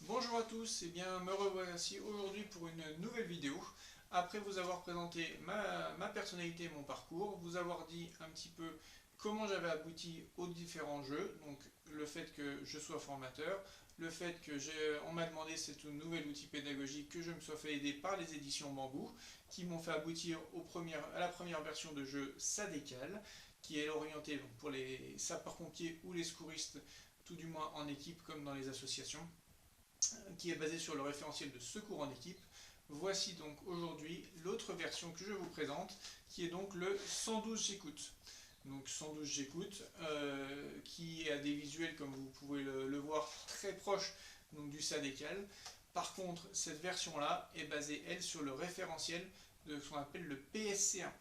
Bonjour à tous, et bien me revoici aujourd'hui pour une nouvelle vidéo. Après vous avoir présenté ma personnalité et mon parcours, vous avoir dit un petit peu comment j'avais abouti aux différents jeux, donc le fait que je sois formateur, le fait que on m'a demandé cet nouvel outil pédagogique, que je me sois fait aider par les éditions Bambou, qui m'ont fait aboutir à la première version de jeu Ça décale, qui est orientée donc, pour les sapeurs-pompiers ou les secouristes, tout du moins en équipe comme dans les associations, qui est basé sur le référentiel de secours en équipe. Voici donc aujourd'hui l'autre version que je vous présente, qui est donc le 112 j'écoute. Donc 112 j'écoute, qui a des visuels comme vous pouvez le voir très proches donc, du SADECAL. Par contre, cette version-là est basée, elle, sur le référentiel de ce qu'on appelle le PSC1.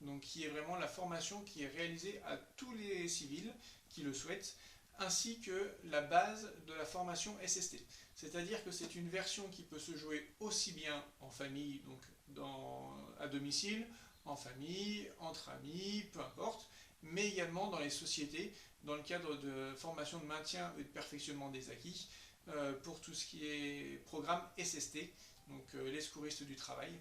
Donc qui est vraiment la formation qui est réalisée à tous les civils qui le souhaitent, ainsi que la base de la formation SST. C'est-à-dire que c'est une version qui peut se jouer aussi bien en famille, donc à domicile, en famille, entre amis, peu importe, mais également dans les sociétés, dans le cadre de formation de maintien et de perfectionnement des acquis, pour tout ce qui est programme SST, donc les secouristes du travail.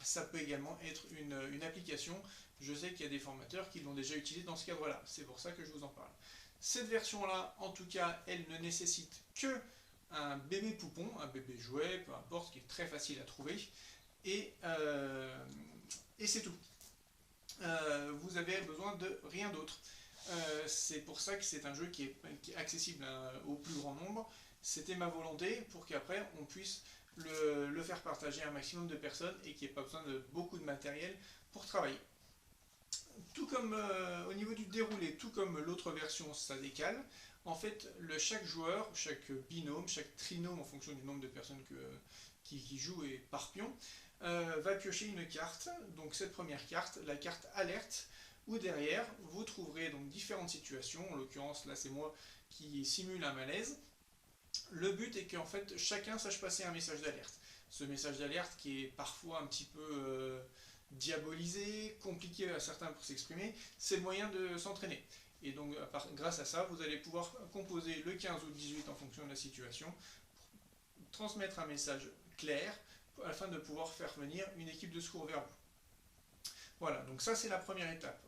Ça peut également être une application. Je sais qu'il y a des formateurs qui l'ont déjà utilisée dans ce cadre-là. C'est pour ça que je vous en parle. Cette version-là, en tout cas, elle ne nécessite que un bébé poupon, un bébé jouet, peu importe, qui est très facile à trouver. Et, euh, et c'est tout. Vous avez besoin de rien d'autre. C'est pour ça que c'est un jeu qui est accessible au plus grand nombre. C'était ma volonté pour qu'après on puisse le faire partager à un maximum de personnes et qu'il n'y ait pas besoin de beaucoup de matériel pour travailler. Tout comme au niveau du déroulé, tout comme l'autre version, ça décale. En fait, chaque joueur, chaque binôme, chaque trinôme en fonction du nombre de personnes qui jouent et par pion, va piocher une carte. Donc cette première carte, la carte alerte, où derrière vous trouverez donc différentes situations. En l'occurrence, là c'est moi qui simule un malaise. Le but est qu'en fait chacun sache passer un message d'alerte. Ce message d'alerte qui est parfois un petit peu diabolisé, compliqué à certains pour s'exprimer, c'est le moyen de s'entraîner. Et donc grâce à ça, vous allez pouvoir composer le 15 ou le 18 en fonction de la situation, pour transmettre un message clair afin de pouvoir faire venir une équipe de secours vers vous. Voilà, donc ça c'est la première étape,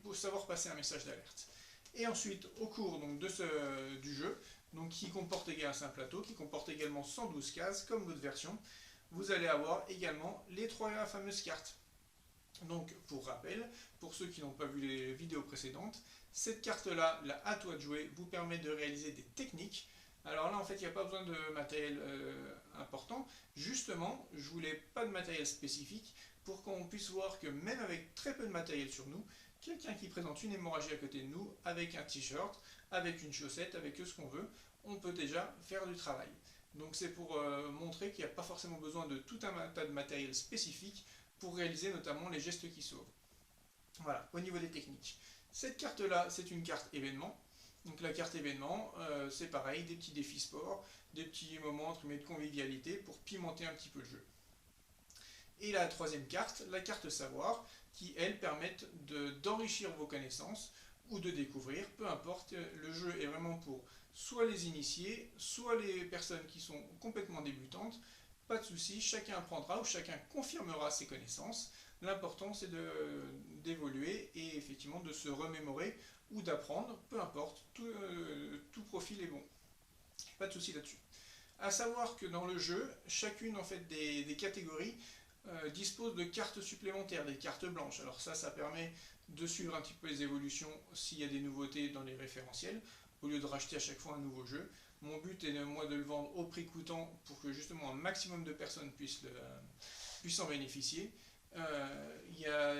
pour savoir passer un message d'alerte. Et ensuite, au cours donc, du jeu, donc, qui comporte également un plateau, qui comporte également 112 cases, comme l'autre version, vous allez avoir également les trois fameuses cartes. Donc, pour rappel, pour ceux qui n'ont pas vu les vidéos précédentes, cette carte-là, la à toi de jouer, vous permet de réaliser des techniques. Alors là, en fait, il n'y a pas besoin de matériel important. Justement, je voulais pas de matériel spécifique pour qu'on puisse voir que même avec très peu de matériel sur nous, quelqu'un qui présente une hémorragie à côté de nous, avec un t-shirt, avec une chaussette, avec ce qu'on veut, on peut déjà faire du travail. Donc c'est pour montrer qu'il n'y a pas forcément besoin de tout un tas de matériel spécifique pour réaliser notamment les gestes qui sauvent. Voilà, au niveau des techniques. Cette carte-là, c'est une carte événement. Donc la carte événement, c'est pareil, des petits défis sport, des petits moments entre guillemets de convivialité pour pimenter un petit peu le jeu. Et la troisième carte, la carte savoir, qui elle permettent d'enrichir vos connaissances ou de découvrir, peu importe, le jeu est vraiment pour soit les initiés, soit les personnes qui sont complètement débutantes. Pas de souci, chacun apprendra ou chacun confirmera ses connaissances. L'important c'est d'évoluer et effectivement de se remémorer ou d'apprendre, peu importe, tout profil est bon. Pas de souci là-dessus. À savoir que dans le jeu, chacune en fait des catégories dispose de cartes supplémentaires, des cartes blanches. Alors ça permet de suivre un petit peu les évolutions s'il y a des nouveautés dans les référentiels, au lieu de racheter à chaque fois un nouveau jeu. Mon but est moi de le vendre au prix coûtant pour que justement un maximum de personnes puissent en bénéficier. Il y a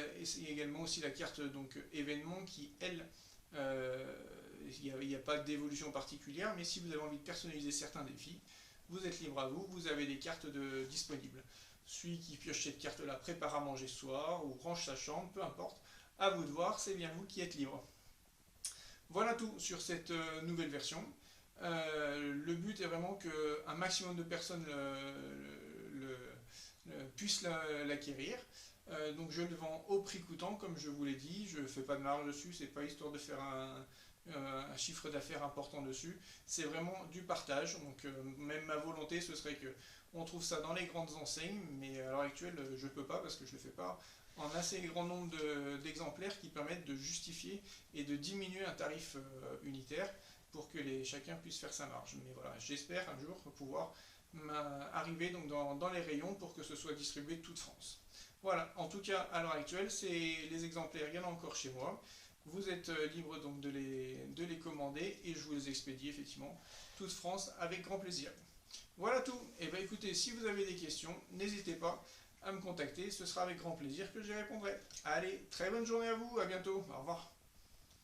également aussi la carte donc, événement qui, elle, il n'y a pas d'évolution particulière, mais si vous avez envie de personnaliser certains défis, vous êtes libre à vous, vous avez des cartes disponibles. Celui qui pioche cette carte-là prépare à manger ce soir ou range sa chambre, peu importe. À vous de voir, c'est bien vous qui êtes libre. Voilà tout sur cette nouvelle version. Le but est vraiment qu'un maximum de personnes puissent l'acquérir. Donc je le vends au prix coûtant, comme je vous l'ai dit. Je ne fais pas de marge dessus, c'est pas histoire de faire un chiffre d'affaires important dessus. C'est vraiment du partage. Donc même ma volonté, ce serait que on trouve ça dans les grandes enseignes, mais à l'heure actuelle, je ne peux pas parce que je ne le fais pas en assez grand nombre d'exemplaires qui permettent de justifier et de diminuer un tarif unitaire pour que chacun puisse faire sa marge. Mais voilà, j'espère un jour pouvoir arriver donc dans les rayons pour que ce soit distribué de toute France. Voilà, en tout cas, à l'heure actuelle, c'est les exemplaires, il y en a encore chez moi. Vous êtes libre donc de les commander et je vous les expédie effectivement toute France avec grand plaisir. Voilà tout. Et bien écoutez, si vous avez des questions, n'hésitez pas à me contacter, ce sera avec grand plaisir que j'y répondrai. Allez, très bonne journée à vous, à bientôt, au revoir.